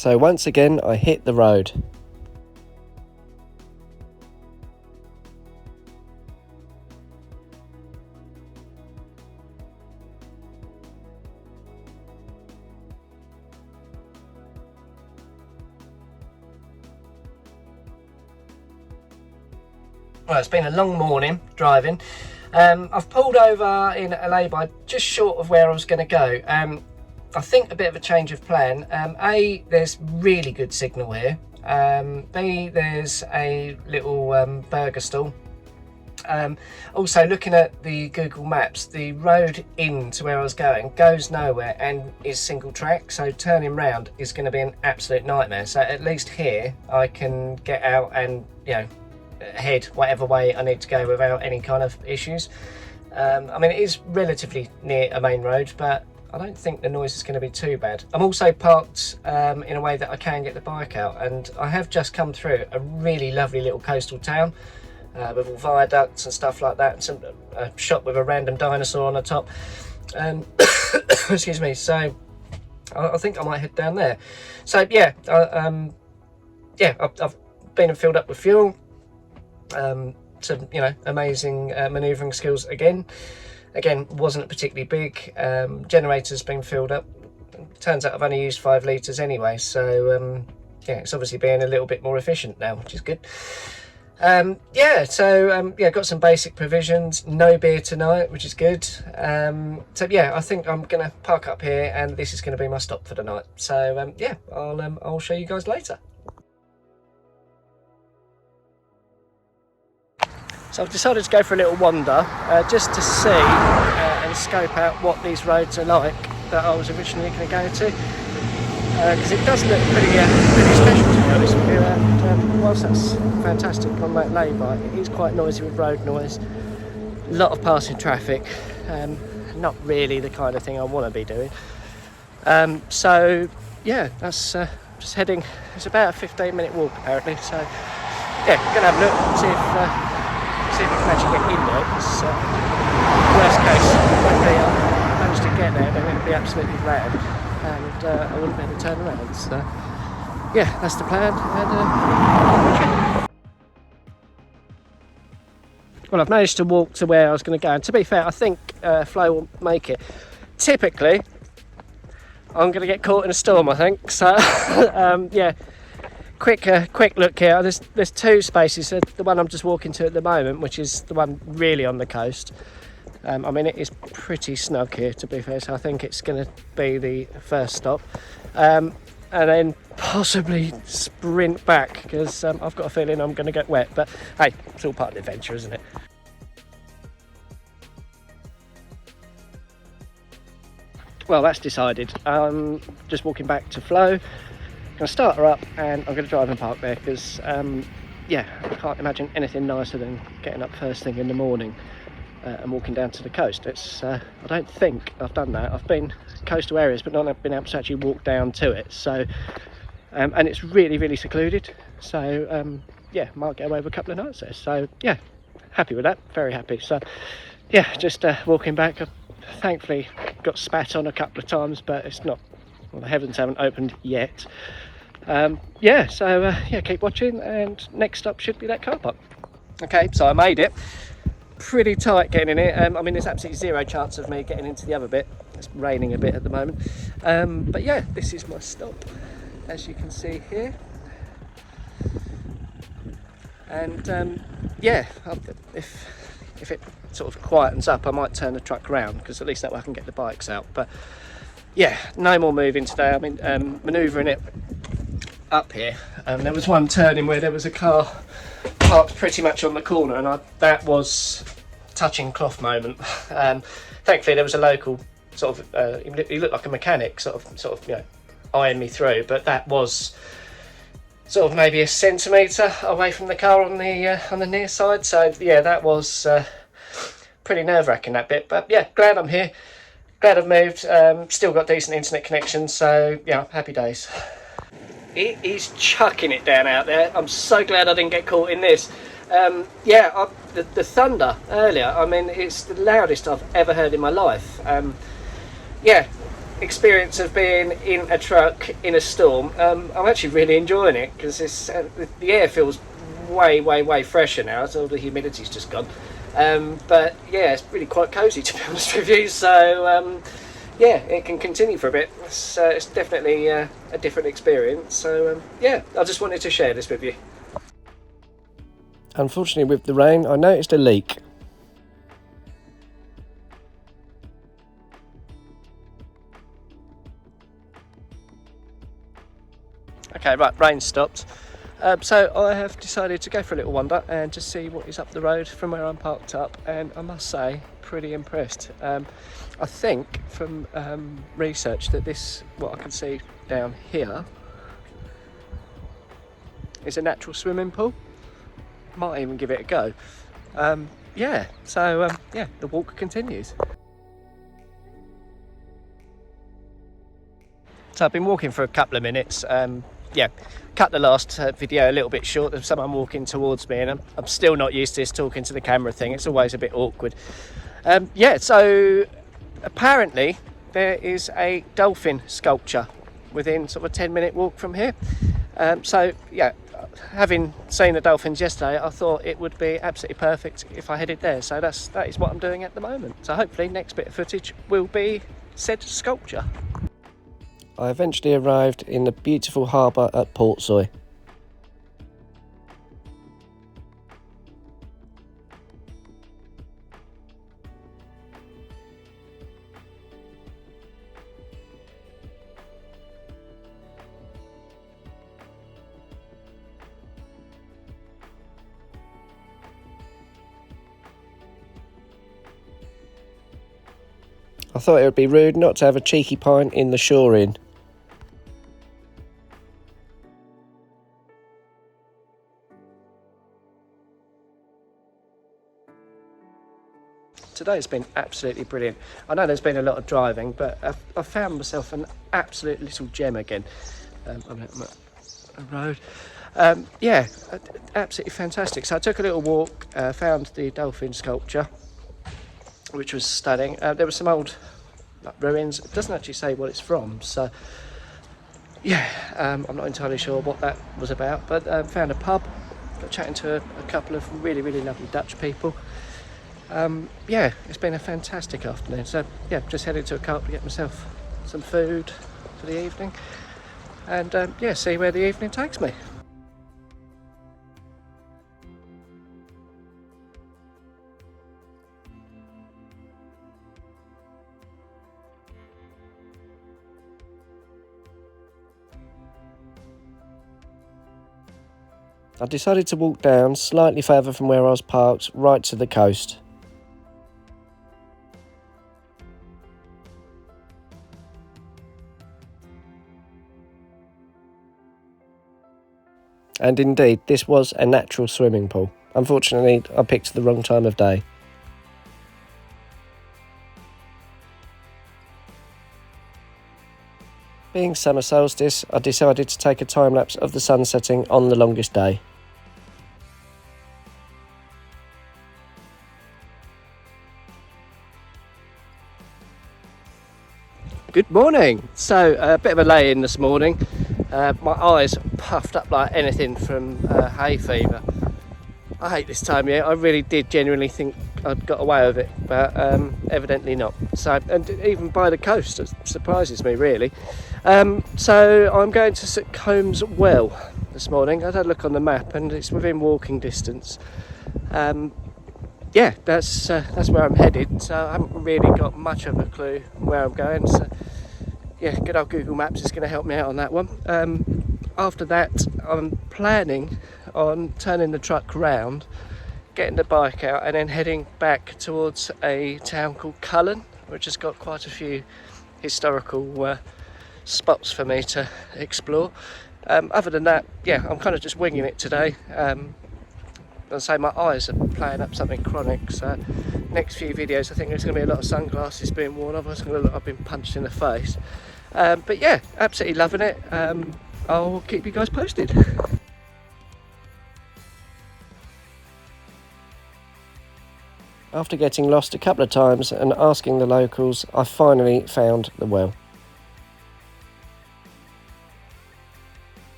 So once again I hit the road. Well, it's been a long morning driving. I've pulled over in a lay-by just short of where I was going to go. I think a bit of a change of plan. A, there's really good signal here. B, there's a little burger stall. Also, looking at the Google Maps, the road in to where I was going goes nowhere and is single track, so turning round is going to be an absolute nightmare. So at least here I can get out and, you know, head whatever way I need to go without any kind of issues. I mean, it is relatively near a main road, but I don't think the noise is going to be too bad. I'm also parked in a way that I can get the bike out, and I have just come through a really lovely little coastal town with all viaducts and stuff like that, and some shop with a random dinosaur on the top. Excuse me. So I think I might head down there. So yeah, I've been and filled up with fuel. Some, you know, amazing manoeuvring skills again. Wasn't particularly big. Generator's been filled up. Turns out I've only used 5 litres anyway, so yeah, it's obviously being a little bit more efficient now, which is good. Got some basic provisions. No beer tonight, which is good. So yeah, I think I'm gonna park up here, and this is gonna be my stop for the night. So yeah, I'll show you guys later. So I've decided to go for a little wander, just to see and scope out what these roads are like that I was originally going to go to, because it does look pretty special, to be honest with you. And whilst that's fantastic on that lay-by, it is quite noisy with road noise, a lot of passing traffic, not really the kind of thing I want to be doing. So yeah, that's just heading. It's about a 15-minute walk apparently. So yeah, gonna have a look and see if I can actually get in there, because worst case, if I manage to get there, then it'll be absolutely rammed, and I wouldn't be able to turn around. So yeah, that's the plan. And well, I've managed to walk to where I was going to go, and to be fair, I think Flo will make it. Typically, I'm going to get caught in a storm, I think. So yeah. Quick look here. There's 2 spaces. The one I'm just walking to at the moment, which is the one really on the coast. I mean, it is pretty snug here, to be fair, so I think it's going to be the first stop, and then possibly sprint back, because I've got a feeling I'm going to get wet. But hey, it's all part of the adventure, isn't it? Well, that's decided. Just walking back to Flo. I'm going to start her up, and I'm going to drive and park there, because yeah, I can't imagine anything nicer than getting up first thing in the morning and walking down to the coast. It's I don't think I've done that. I've been coastal areas, but not been able to actually walk down to it. So and it's really secluded, so yeah, might get away with a couple of nights there. So yeah, happy with that, very happy. So yeah, just walking back. I've thankfully got spat on a couple of times, but it's not, well, the heavens haven't opened yet. Yeah, so yeah, keep watching, and next up should be that car park. Okay, so I made it. Pretty tight getting in it. I mean, there's absolutely zero chance of me getting into the other bit. It's raining a bit at the moment. But yeah, this is my stop, as you can see here. And yeah, if it sort of quietens up, I might turn the truck around, because at least that way I can get the bikes out. But yeah, no more moving today. I mean, manoeuvring it up here. There was one turning where there was a car parked pretty much on the corner, and that was touching cloth moment. Thankfully, there was a local sort of, he looked like a mechanic, sort of, you know, eyeing me through. But that was sort of maybe a centimetre away from the car on the near side. So yeah, that was pretty nerve-wracking, that bit. But yeah, glad I'm here. Glad I've moved. Still got decent internet connection, so yeah, happy days. It is chucking it down out there. I'm so glad I didn't get caught in this. Yeah, the thunder earlier, I mean, it's the loudest I've ever heard in my life. Yeah, experience of being in a truck in a storm. I'm actually really enjoying it because the air feels way fresher now, so all the humidity's just gone. But yeah, it's really quite cosy, to be honest with you. So yeah, it can continue for a bit. It's definitely a different experience. So yeah, I just wanted to share this with you. Unfortunately, with the rain, I noticed a leak. Okay, right, rain stopped. So I have decided to go for a little wander and just see what is up the road from where I'm parked up, and I must say, pretty impressed. I think from research that what I can see down here, is a natural swimming pool. Might even give it a go. Yeah, so yeah, the walk continues. So I've been walking for a couple of minutes. Yeah, cut the last video a little bit short of someone walking towards me, and I'm still not used to this talking to the camera thing. It's always a bit awkward. Yeah, so apparently there is a dolphin sculpture within sort of a 10-minute walk from here. So yeah, having seen the dolphins yesterday, I thought it would be absolutely perfect if I headed there. So that is what I'm doing at the moment. So hopefully next bit of footage will be said sculpture. I eventually arrived in the beautiful harbour at Portsoy. I thought it would be rude not to have a cheeky pint in the Shore Inn. Today's been absolutely brilliant. I know there's been a lot of driving, but I've found myself an absolute little gem again. I'm at a road. Yeah, absolutely fantastic. So I took a little walk, found the dolphin sculpture, which was stunning. There were some old ruins. It doesn't actually say what it's from, so yeah, I'm not entirely sure what that was about, but found a pub, got chatting to a couple of really lovely Dutch people. Yeah, it's been a fantastic afternoon. So yeah, just headed to a co-op to get myself some food for the evening, and yeah, see where the evening takes me. I decided to walk down slightly further from where I was parked, right to the coast. And indeed, this was a natural swimming pool. Unfortunately, I picked the wrong time of day. Being summer solstice, I decided to take a time lapse of the sun setting on the longest day. Good morning. So a bit of a lay-in this morning. My eyes puffed up like anything from hay fever. I hate this time of year. I really did genuinely think I'd got away with it, but evidently not. So, and even by the coast, it surprises me really. So I'm going to St Combs Well this morning. I had a look on the map and it's within walking distance. Yeah, that's where I'm headed. So I haven't really got much of a clue where I'm going. So yeah, good old Google Maps is going to help me out on that one. After that, I'm planning on turning the truck round, getting the bike out, and then heading back towards a town called Cullen, which has got quite a few historical spots for me to explore. Other than that, yeah, I'm kind of just winging it today. I'll say my eyes are playing up something chronic, so next few videos I think there's going to be a lot of sunglasses being worn, otherwise it's going to look like I've been punched in the face. But yeah, absolutely loving it. I'll keep you guys posted. After getting lost a couple of times and asking the locals, I finally found the well.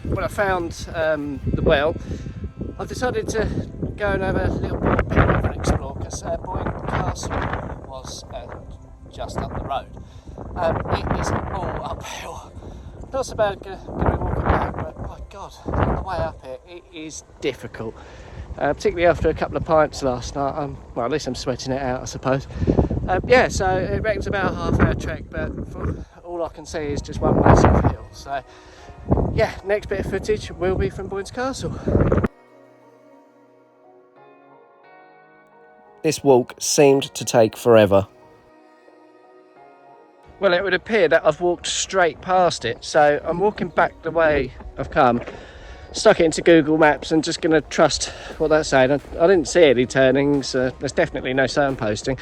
when I found the well, I've decided to go and have a little bit of an explore, because Boyne Castle was just up the road. It is all uphill. Not so bad going to be walking back, but my God, on the way up it is difficult. Particularly after a couple of pints last night. Well, at least I'm sweating it out, I suppose. Yeah, so it reckons about a half-hour trek, but from all I can see is just one massive hill. So, yeah, next bit of footage will be from Boyne's Castle. This walk seemed to take forever. Well, it would appear that I've walked straight past it, so I'm walking back the way I've come, stuck it into Google Maps and just going to trust what that's saying. I didn't see any turnings, there's definitely no signposting,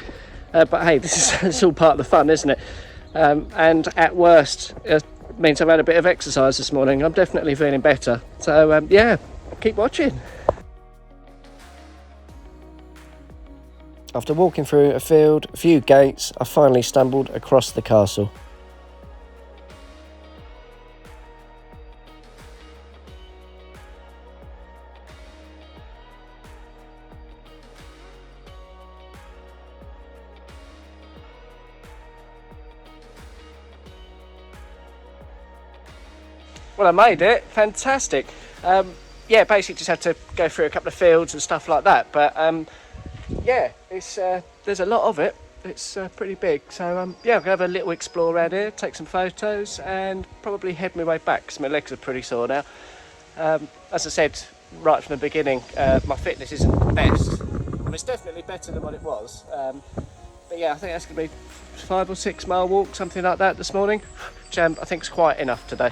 but hey, this is all part of the fun, isn't it? And at worst, it means I've had a bit of exercise this morning. I'm definitely feeling better, so yeah, keep watching. After walking through a field, a few gates, I finally stumbled across the castle. Well, I made it. Fantastic. Yeah, basically just had to go through a couple of fields and stuff like that. But yeah, it's there's a lot of it. It's pretty big. So yeah, I'm gonna have a little explore around here, take some photos, and probably head my way back because my legs are pretty sore now. As I said right from the beginning, my fitness isn't the best. I mean, it's definitely better than what it was. But yeah, I think that's gonna be 5 or 6 mile walk, something like that this morning, which I think is quite enough today.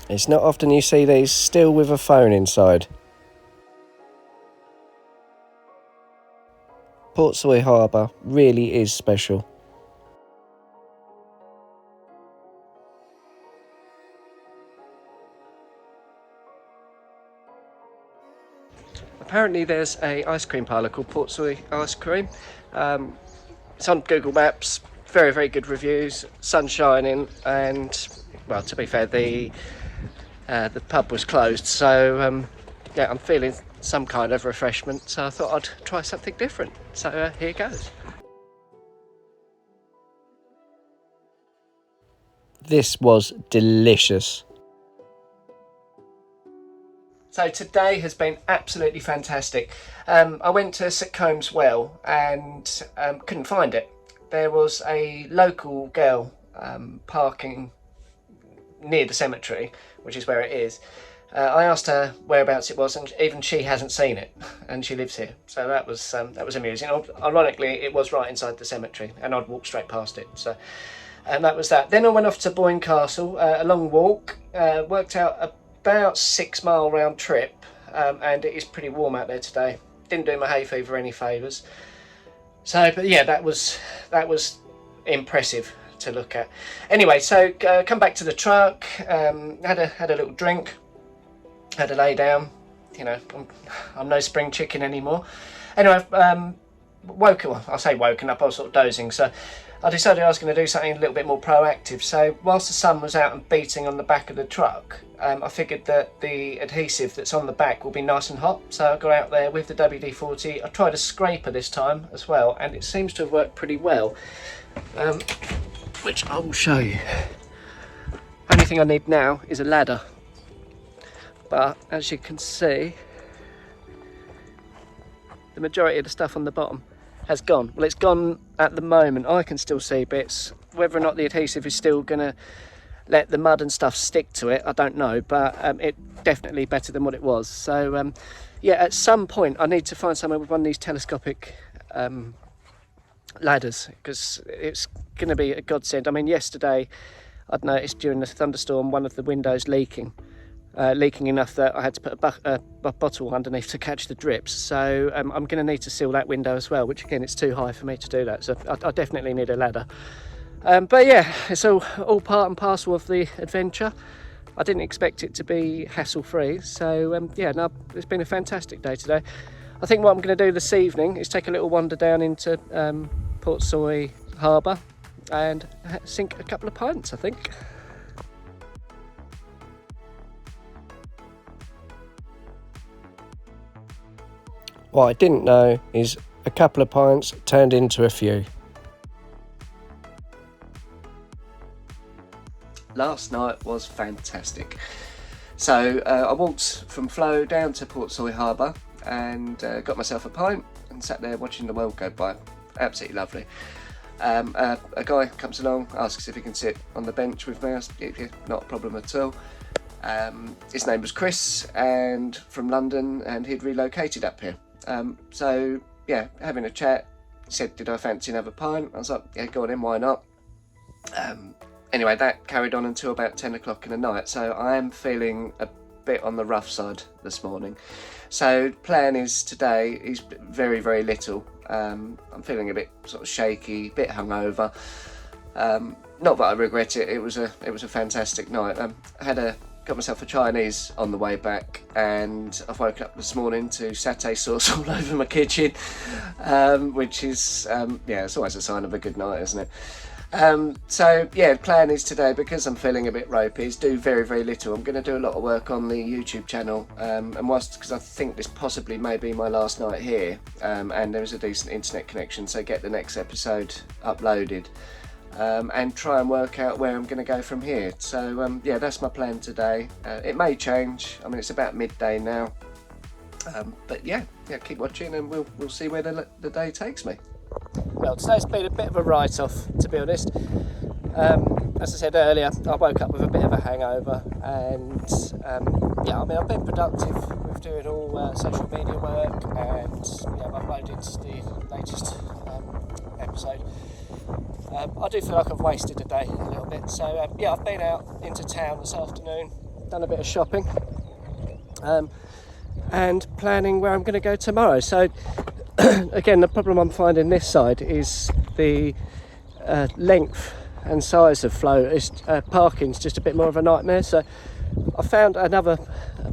It's not often you see these still with a phone inside. Portsoy Harbour really is special. Apparently there's a ice cream parlour called Portsoy Ice Cream. It's on Google Maps, very, very good reviews, sun shining, and, well, to be fair, the pub was closed, so yeah, I'm feeling some kind of refreshment, so I thought I'd try something different. So here goes. This was delicious. So today has been absolutely fantastic. I went to St Combs Well and couldn't find it. There was a local girl parking near the cemetery, which is where it is. I asked her whereabouts it was, and even she hasn't seen it, and she lives here. So that was amusing. Ironically, it was right inside the cemetery, and I'd walked straight past it. So, and that was that. Then I went off to Boyne Castle, a long walk. Worked out about 6 mile round trip, and it is pretty warm out there today. Didn't do my hay fever any favours. So, but yeah, that was impressive to look at. Anyway, so come back to the truck, had a little drink, had a lay down. You know, I'm no spring chicken anymore. Anyway, woken up, I was sort of dozing, so I decided I was going to do something a little bit more proactive. So whilst the sun was out and beating on the back of the truck, I figured that the adhesive that's on the back will be nice and hot. So I got out there with the WD-40. I tried a scraper this time as well, and it seems to have worked pretty well, which I will show you. Only thing I need now is a ladder. But as you can see, the majority of the stuff on the bottom has gone. Well, it's gone at the moment. I can still see bits. Whether or not the adhesive is still going to let the mud and stuff stick to it, I don't know, but it's definitely better than what it was. So yeah, at some point I need to find somewhere with one of these telescopic ladders, because it's going to be a godsend. I mean, yesterday I'd noticed during the thunderstorm one of the windows leaking enough that I had to put a bottle underneath to catch the drips. So I'm going to need to seal that window as well, which again, it's too high for me to do that. So I definitely need a ladder. But yeah, it's all part and parcel of the adventure. I didn't expect it to be hassle-free. So yeah, no, it's been a fantastic day today. I think what I'm going to do this evening is take a little wander down into Portsoy harbour and sink a couple of pints, I think. What I didn't know is a couple of pints turned into a few. Last night was fantastic. So I walked from Flow down to Portsoy harbour and got myself a pint and sat there watching the world go by. Absolutely lovely. A guy comes along, asks if he can sit on the bench with me. I said, yeah, not a problem at all. His name was Chris, and from London, and he'd relocated up here. So yeah, having a chat, he said, did I fancy another pint? I was like, yeah, go on in, why not? Anyway, that carried on until about 10 o'clock in the night, so I am feeling a bit on the rough side this morning. So plan is today is very, very little. I'm feeling a bit sort of shaky, a bit hungover. Not that I regret it. It was a fantastic night. Got myself a Chinese on the way back, and I've woken up this morning to satay sauce all over my kitchen, which is yeah, it's always a sign of a good night, isn't it? So yeah, plan is today, because I'm feeling a bit ropey, is do very, very little. I'm going to do a lot of work on the YouTube channel, and whilst, because I think this possibly may be my last night here, and there is a decent internet connection, so get the next episode uploaded, and try and work out where I'm going to go from here. So yeah, that's my plan today. It may change. I mean, it's about midday now, but yeah, keep watching and we'll see where the day takes me. Well, today's been a bit of a write-off, to be honest. As I said earlier, I woke up with a bit of a hangover, and yeah, I mean, I've been productive with doing all social media work, and yeah, I've uploaded the latest episode. I do feel like I've wasted a day a little bit, so yeah, I've been out into town this afternoon, done a bit of shopping, and planning where I'm going to go tomorrow. So again, the problem I'm finding this side is the length and size of Flow. Parking's just a bit more of a nightmare, so I found another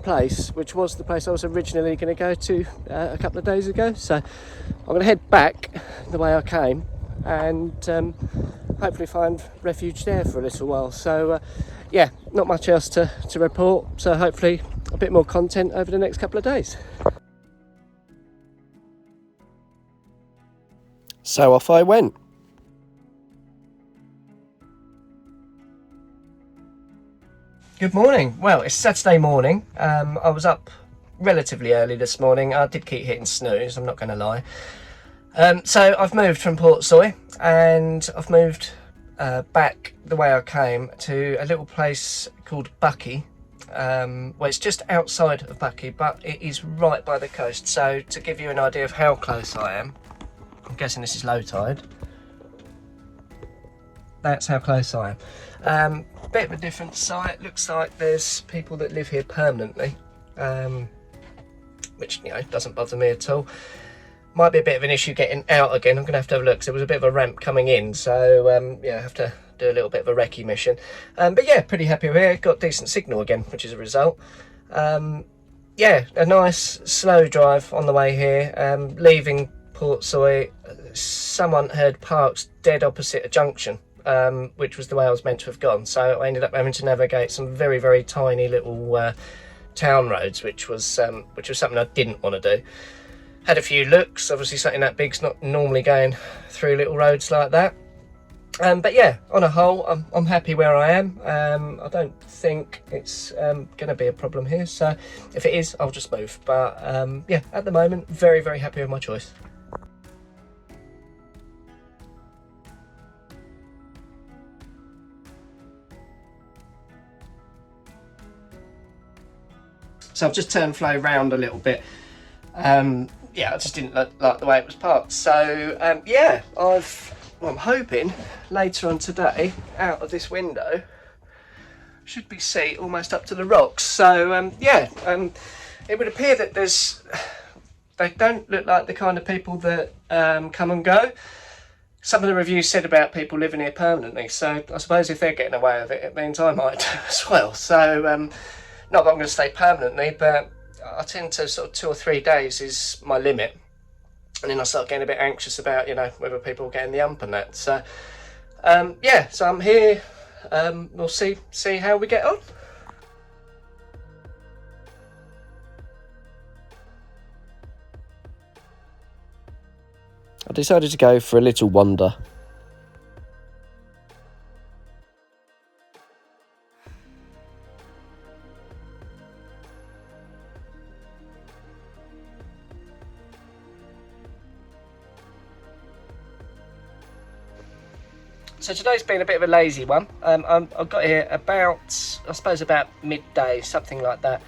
place, which was the place I was originally going to go to a couple of days ago. So I'm going to head back the way I came and hopefully find refuge there for a little while. So yeah, not much else to report, so hopefully a bit more content over the next couple of days. So off I went. Good morning. Well, it's Saturday morning. I was up relatively early this morning. I did keep hitting snooze, I'm not going to lie. So I've moved from Portsoy, and I've moved back the way I came to a little place called Buckie. Well, it's just outside of Buckie, but it is right by the coast. So to give you an idea of how close I am, I'm guessing this is low tide. That's how close I am. Bit of a different site. Looks like there's people that live here permanently, which, you know, doesn't bother me at all. Might be a bit of an issue getting out again. I'm going to have a look, because there was a bit of a ramp coming in. So yeah, I have to do a little bit of a recce mission. But yeah, pretty happy with it. Got decent signal again, which is a result. Yeah, a nice slow drive on the way here. Leaving Portsoy, someone had parked dead opposite a junction, which was the way I was meant to have gone. So I ended up having to navigate some very, very tiny little town roads, which was something I didn't want to do. Had a few looks. Obviously, something that big's not normally going through little roads like that. But yeah, on a whole, I'm happy where I am. I don't think it's going to be a problem here. So if it is, I'll just move. But yeah, at the moment, very, very happy with my choice. So I've just turned Flow round a little bit. yeah, I just didn't like the way it was parked. So yeah, I'm hoping later on today, out of this window, should be see almost up to the rocks. So yeah, it would appear that they don't look like the kind of people that come and go. Some of the reviews said about people living here permanently, so I suppose if they're getting away with it, it means I might do as well. So not that I'm going to stay permanently, but I tend to sort of 2 or 3 days is my limit, and then I start getting a bit anxious about, you know, whether people are getting the ump and that. So yeah, so I'm here. We'll see how we get on. I decided to go for a little wander. So today's been a bit of a lazy one. I got here about, I suppose, about midday, something like that.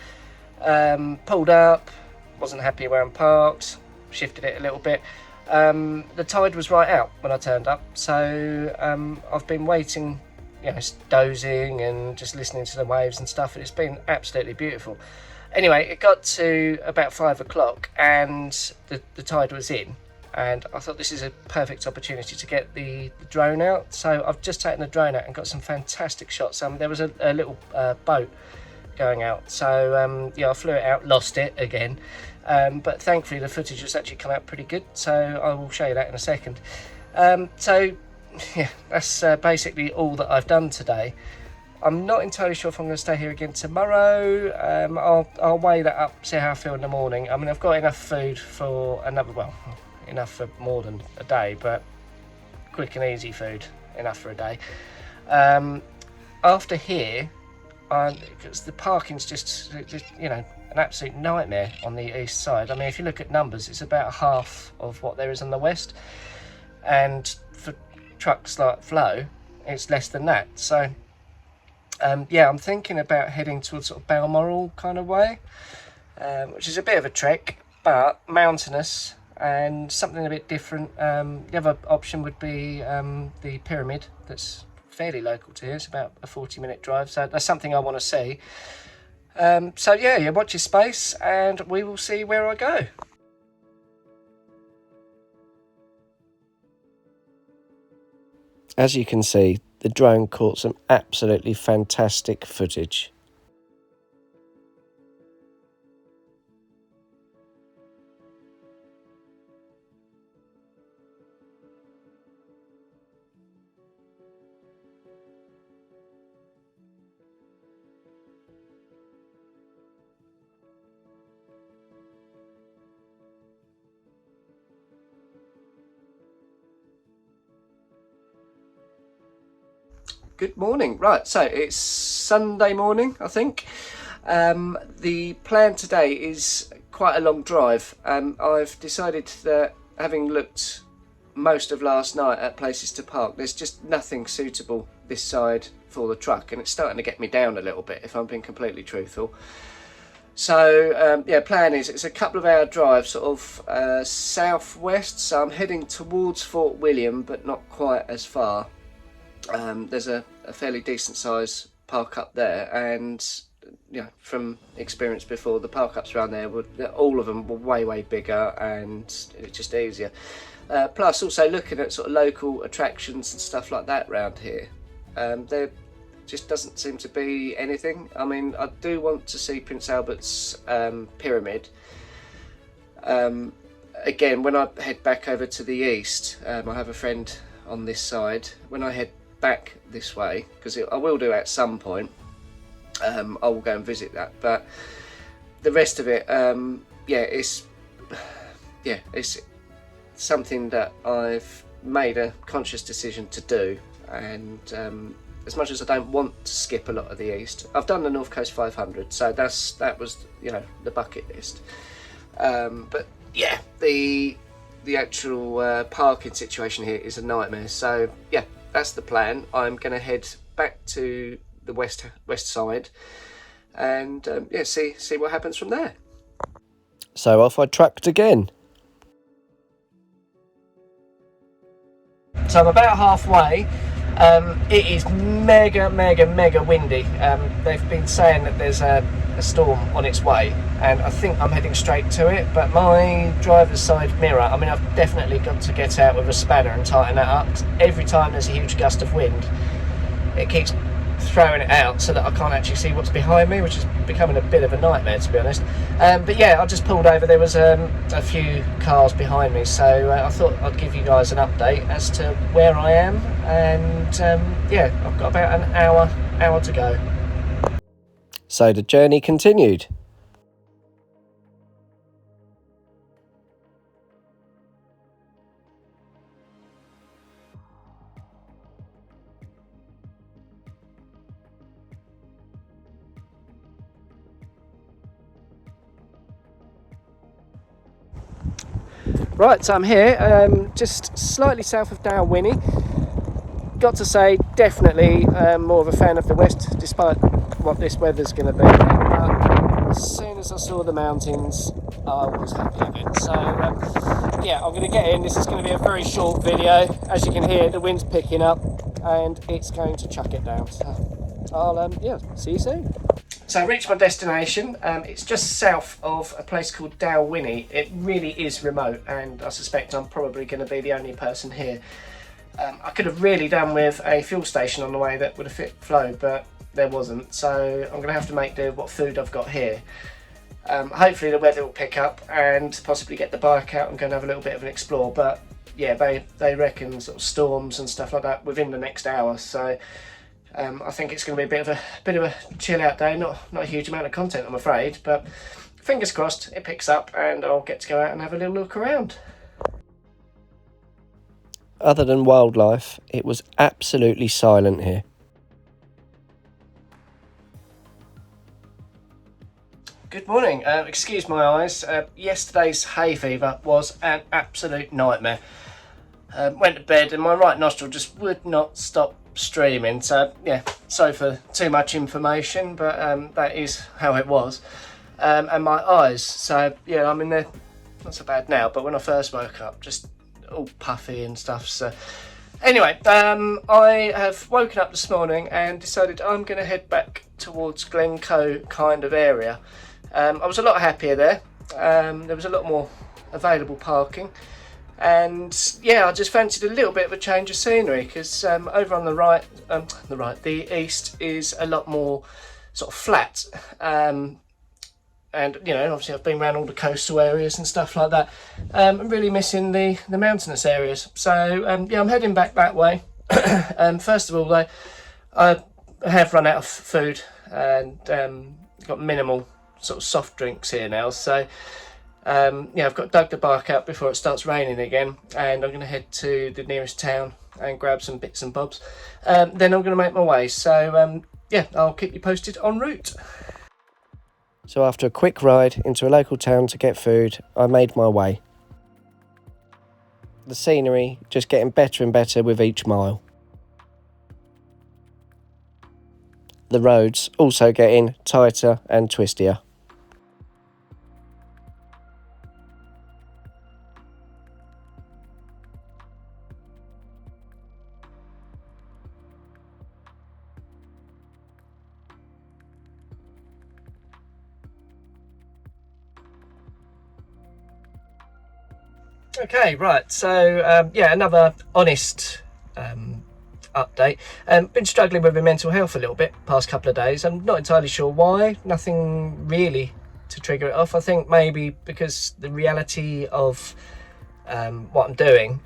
Pulled up, wasn't happy where I'm parked, shifted it a little bit. The tide was right out when I turned up, so I've been waiting, you know, dozing and just listening to the waves and stuff, and it's been absolutely beautiful. Anyway, it got to about 5 o'clock and the tide was in, and I thought this is a perfect opportunity to get the drone out. So I've just taken the drone out and got some fantastic shots. There was a little boat going out, so yeah, I flew it out, lost it again, but thankfully the footage has actually come out pretty good, so I will show you that in a second. So yeah, that's basically all that I've done today. I'm not entirely sure if I'm going to stay here again tomorrow. I'll weigh that up, see how I feel in the morning. I mean, I've got enough food for another, well, enough for more than a day, but quick and easy food, enough for a day. After here, because the parking's just, you know, an absolute nightmare on the east side. I mean, if you look at numbers, it's about half of what there is on the west, and for trucks like Flow, it's less than that. So yeah, I'm thinking about heading towards sort of Balmoral kind of way, which is a bit of a trek, but mountainous and something a bit different. The other option would be the pyramid, that's fairly local to here. It's about a 40-minute drive, so that's something I want to see. So yeah, watch your space and we will see where I go. As you can see, the drone caught some absolutely fantastic footage. Good morning. Right, so it's Sunday morning, I think. The plan today is quite a long drive. I've decided that, having looked most of last night at places to park, there's just nothing suitable this side for the truck, and it's starting to get me down a little bit, if I'm being completely truthful. So yeah, plan is it's a couple of hour drive, sort of southwest, so I'm heading towards Fort William, but not quite as far. There's a fairly decent size park up there, and you know, from experience before, the park ups around there all of them were way bigger, and it's just easier. Plus also looking at sort of local attractions and stuff like that around here, there just doesn't seem to be anything. I mean, I do want to see Prince Albert's pyramid. Again, when I head back over to the east, I have a friend on this side. When I head back this way, because I will do at some point, I will go and visit that, but the rest of it, yeah, it's something that I've made a conscious decision to do, and as much as I don't want to skip a lot of the east, I've done the North Coast 500, so that was, you know, the bucket list. But yeah, the actual parking situation here is a nightmare. So yeah, that's the plan. I'm going to head back to the west side, and yeah, see what happens from there. So off I trucked again. So I'm about halfway. It is mega windy. They've been saying that there's a storm on its way, and I think I'm heading straight to it, but my driver's side mirror, I mean, I've definitely got to get out with a spanner and tighten that up. Every time there's a huge gust of wind, it keeps throwing it out so that I can't actually see what's behind me, which is becoming a bit of a nightmare, to be honest. But yeah, I just pulled over. There was a few cars behind me, so I thought I'd give you guys an update as to where I am, and yeah, I've got about an hour to go. So the journey continued. Right, so I'm here, just slightly south of Dalwhinnie. Got to say, definitely more of a fan of the west, despite what this weather's going to be. But as soon as I saw the mountains, I was happy with it. So yeah, I'm going to get in. This is going to be a very short video. As you can hear, the wind's picking up, and it's going to chuck it down. So I'll yeah, see you soon. So I reached my destination. It's just south of a place called Dalwhinnie. It really is remote, and I suspect I'm probably going to be the only person here. I could have really done with a fuel station on the way that would have fit Flo, but there wasn't. So I'm going to have to make do with what food I've got here. Hopefully the weather will pick up and possibly get the bike out and go and have a little bit of an explore. But yeah, they reckon sort of storms and stuff like that within the next hour. So I think it's going to be a bit of a chill out day. Not a huge amount of content, I'm afraid, but fingers crossed it picks up and I'll get to go out and have a little look around. Other than wildlife, it was absolutely silent here. Good morning. Excuse my eyes. Yesterday's hay fever was an absolute nightmare. Went to bed and my right nostril just would not stop streaming. So yeah, sorry for too much information, but that is how it was. And my eyes. So yeah, I mean they're not so bad now, but when I first woke up, just all puffy and stuff. So anyway, I have woken up this morning and decided I'm going to head back towards Glencoe kind of area. I was a lot happier there. There was a lot more available parking, and yeah, I just fancied a little bit of a change of scenery because over on the east is a lot more sort of flat. And you know, obviously I've been around all the coastal areas and stuff like that. I'm really missing the mountainous areas. So yeah, I'm heading back that way. First of all, I have run out of food and got minimal sort of soft drinks here now. So yeah, I've got dug the bike out before it starts raining again, and I'm going to head to the nearest town and grab some bits and bobs. Then I'm going to make my way. So yeah, I'll keep you posted en route. So after a quick ride into a local town to get food, I made my way. The scenery just getting better and better with each mile. The roads also getting tighter and twistier. Okay, right, so yeah, another honest update. Been struggling with my mental health a little bit past couple of days. I'm not entirely sure why. Nothing really to trigger it off. I think maybe because the reality of what I'm doing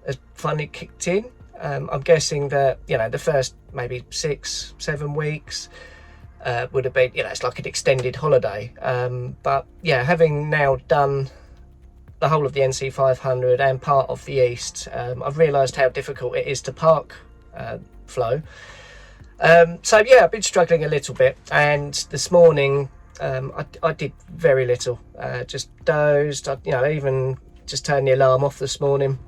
has finally kicked in. I'm guessing that, you know, the first maybe 6-7 weeks would have been, you know, it's like an extended holiday. But yeah, having now done the whole of the NC 500 and part of the East, I've realised how difficult it is to park Flo. So yeah, I've been struggling a little bit, and this morning I did very little. Just dozed. You know, even just turned the alarm off this morning.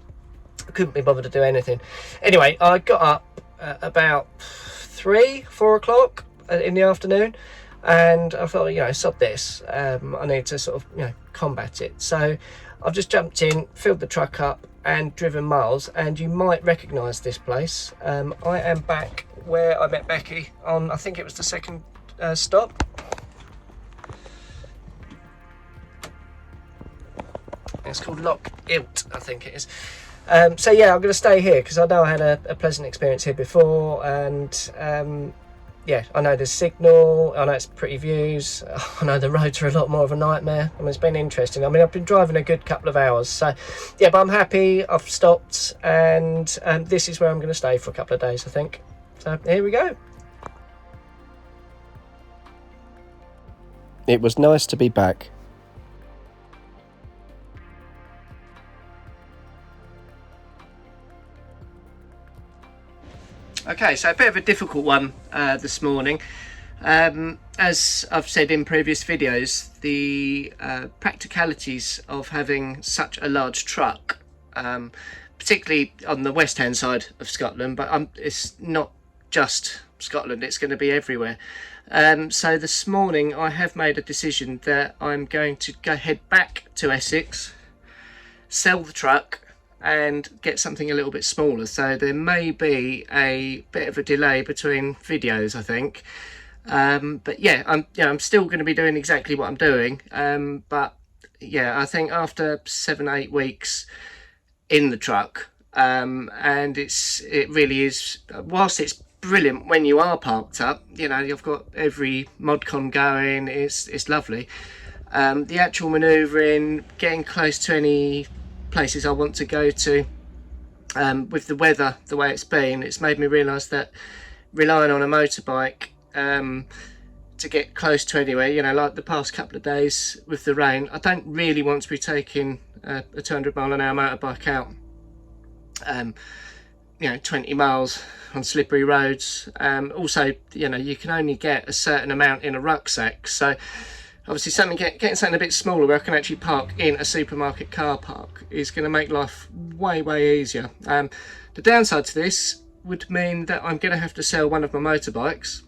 I couldn't be bothered to do anything. Anyway, I got up about 3-4 o'clock in the afternoon, and I thought, you know, sod this. I need to sort of, you know, combat it. So I've just jumped in, filled the truck up, and driven miles, and you might recognise this place. I am back where I met Becky on, I think it was the second stop. It's called Loch Ilt, I think it is. So yeah, I'm going to stay here because I know I had a pleasant experience here before, and yeah, I know there's signal, I know it's pretty views, I know the roads are a lot more of a nightmare. I mean, it's been interesting. I mean, I've been driving a good couple of hours, so yeah, but I'm happy. I've stopped, and this is where I'm going to stay for a couple of days, I think. So here we go. It was nice to be back. Okay, so a bit of a difficult one this morning. As I've said in previous videos, the practicalities of having such a large truck, particularly on the west hand side of Scotland, but it's not just Scotland, it's going to be everywhere. So this morning I have made a decision that I'm going to head back to Essex, sell the truck, and get something a little bit smaller. So there may be a bit of a delay between videos, I think. But yeah, I'm still going to be doing exactly what I'm doing. But yeah, I think after 7-8 weeks in the truck, and it really is, whilst it's brilliant when you are parked up, you know, you've got every modcon going, it's lovely. The actual manoeuvring, getting close to any places I want to go to, with the weather the way it's been, it's made me realise that relying on a motorbike to get close to anywhere, you know, like the past couple of days with the rain, I don't really want to be taking a 200 mile an hour motorbike out, you know, 20 miles on slippery roads. Also, you know, you can only get a certain amount in a rucksack, so obviously getting something a bit smaller where I can actually park in a supermarket car park is going to make life way easier. The downside to this would mean that I'm going to have to sell one of my motorbikes,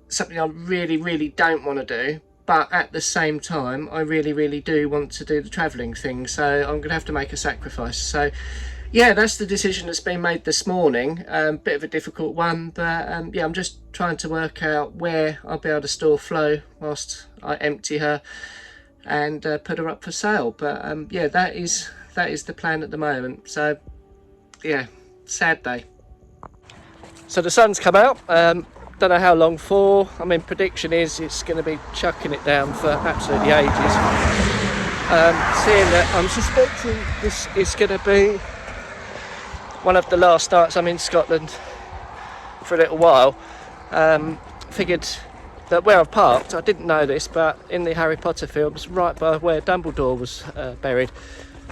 something I really don't want to do, but at the same time I really do want to do the travelling thing, so I'm going to have to make a sacrifice. So yeah, that's the decision that's been made this morning. Bit of a difficult one, but yeah, I'm just trying to work out where I'll be able to store Flo whilst I empty her and put her up for sale. But yeah, that is the plan at the moment. So yeah, sad day. So the sun's come out. Don't know how long for. I mean, prediction is it's going to be chucking it down for absolutely ages. Seeing that I'm suspecting this is going to be one of the last nights I'm in Scotland for a little while. Figured that where I've parked, I didn't know this, but in the Harry Potter films, right by where Dumbledore was buried.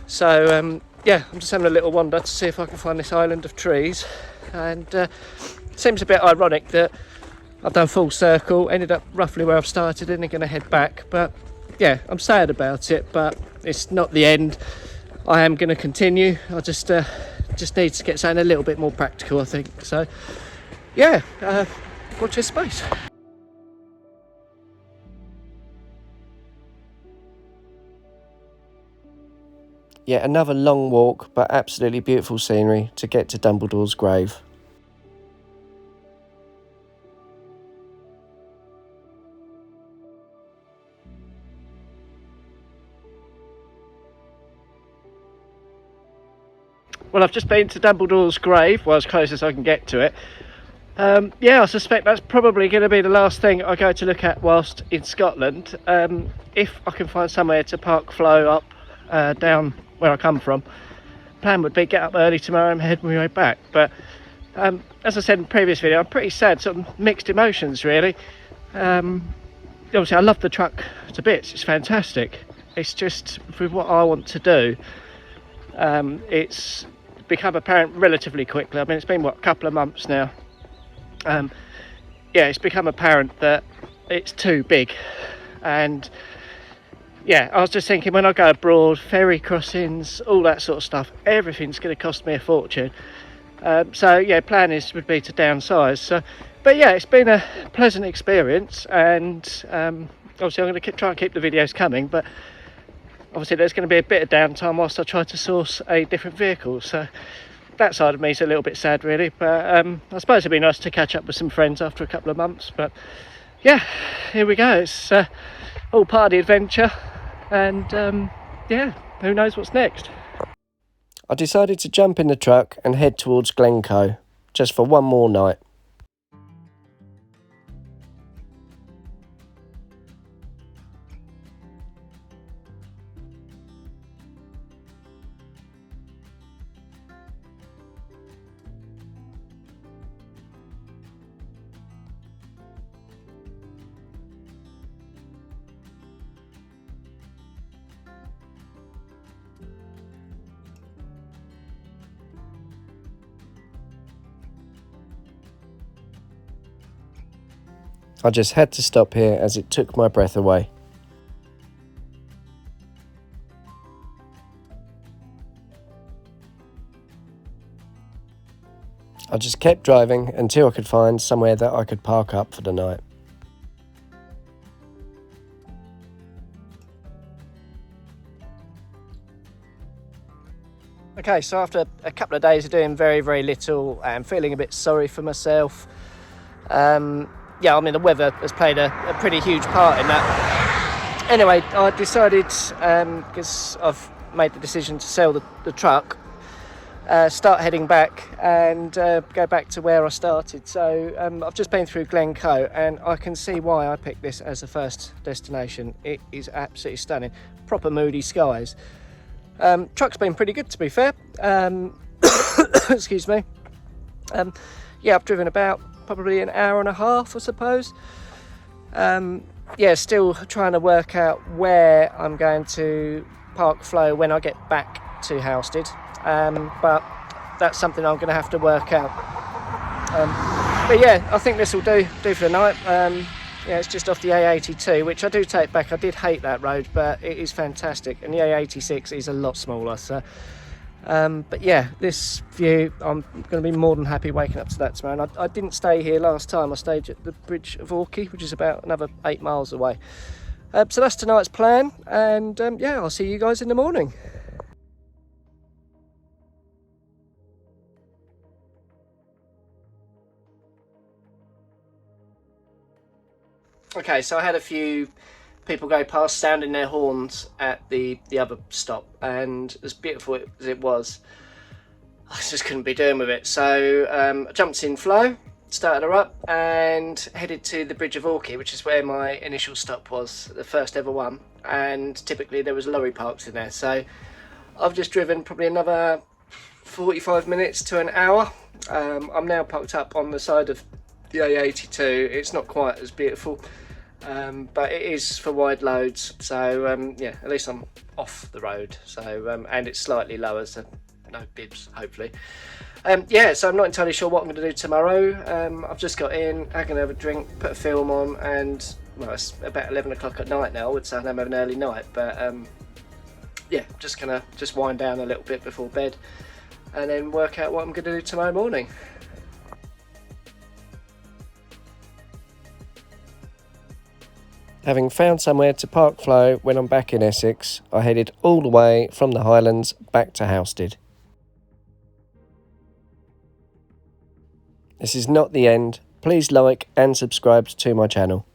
So yeah, I'm just having a little wander to see if I can find this island of trees, and it seems a bit ironic that I've done full circle, ended up roughly where I've started, and I'm going to head back. But yeah, I'm sad about it, but it's not the end. I am going to continue. I just need to get something a little bit more practical, I think. So yeah, watch this space. Yet another long walk, but absolutely beautiful scenery to get to Dumbledore's grave. Well, I've just been to Dumbledore's grave, well, as close as I can get to it. Yeah, I suspect that's probably going to be the last thing I go to look at whilst in Scotland. If I can find somewhere to park Flo up down where I come from, plan would be get up early tomorrow and head my way back. But as I said in the previous video, I'm pretty sad, sort of mixed emotions really. Obviously I love the truck to bits, it's fantastic. It's just with what I want to do, it's become apparent relatively quickly. I mean, it's been what, a couple of months now. Yeah, it's become apparent that it's too big, and yeah, I was just thinking, when I go abroad, ferry crossings, all that sort of stuff, everything's going to cost me a fortune. So yeah, plan would be to downsize. So, but yeah, it's been a pleasant experience, and obviously I'm going to try and keep the videos coming. But obviously there's going to be a bit of downtime whilst I try to source a different vehicle, so that side of me is a little bit sad really, but I suppose it'd be nice to catch up with some friends after a couple of months. But yeah, here we go. It's all part of the adventure, and yeah, who knows what's next. I decided to jump in the truck and head towards Glencoe, just for one more night. I just had to stop here as it took my breath away. I just kept driving until I could find somewhere that I could park up for the night. Okay, so after a couple of days of doing very, very little and feeling a bit sorry for myself, yeah, I mean, the weather has played a pretty huge part in that. Anyway, I decided, because I've made the decision to sell the truck, start heading back and go back to where I started. So I've just been through Glencoe, and I can see why I picked this as a first destination. It is absolutely stunning. Proper moody skies. Truck's been pretty good, to be fair. Excuse me. Yeah, I've driven about probably an hour and a half, I suppose. Yeah, still trying to work out where I'm going to park Flo when I get back to Halstead, but that's something I'm going to have to work out. But yeah, I think this will do for the night. Yeah, it's just off the A82, which I do take back. I did hate that road, but it is fantastic, and the A86 is a lot smaller. So but yeah, this view, I'm going to be more than happy waking up to that tomorrow. And I didn't stay here last time. I stayed at the bridge of Boyne, which is about another 8 miles away. So that's tonight's plan, and yeah, I'll see you guys in the morning. Okay, so I had a few people go past sounding their horns at the other stop, and as beautiful as it was, I just couldn't be doing with it. So I jumped in Flo, started her up, and headed to the bridge of Boyne, which is where my initial stop was, the first ever one, and typically there was lorry parks in there. So I've just driven probably another 45 minutes to an hour. I'm now parked up on the side of the A82. It's not quite as beautiful, but it is for wide loads, so yeah, at least I'm off the road. So and it's slightly lower, so no bibs, hopefully. Yeah, so I'm not entirely sure what I'm going to do tomorrow. I've just got in, I'm going to have a drink, put a film on, and well, it's about 11 o'clock at night now. I would say I'm having an early night, but yeah, just gonna wind down a little bit before bed, and then work out what I'm going to do tomorrow morning. Having found somewhere to park Flo when I'm back in Essex, I headed all the way from the Highlands back to Halstead. This is not the end. Please like and subscribe to my channel.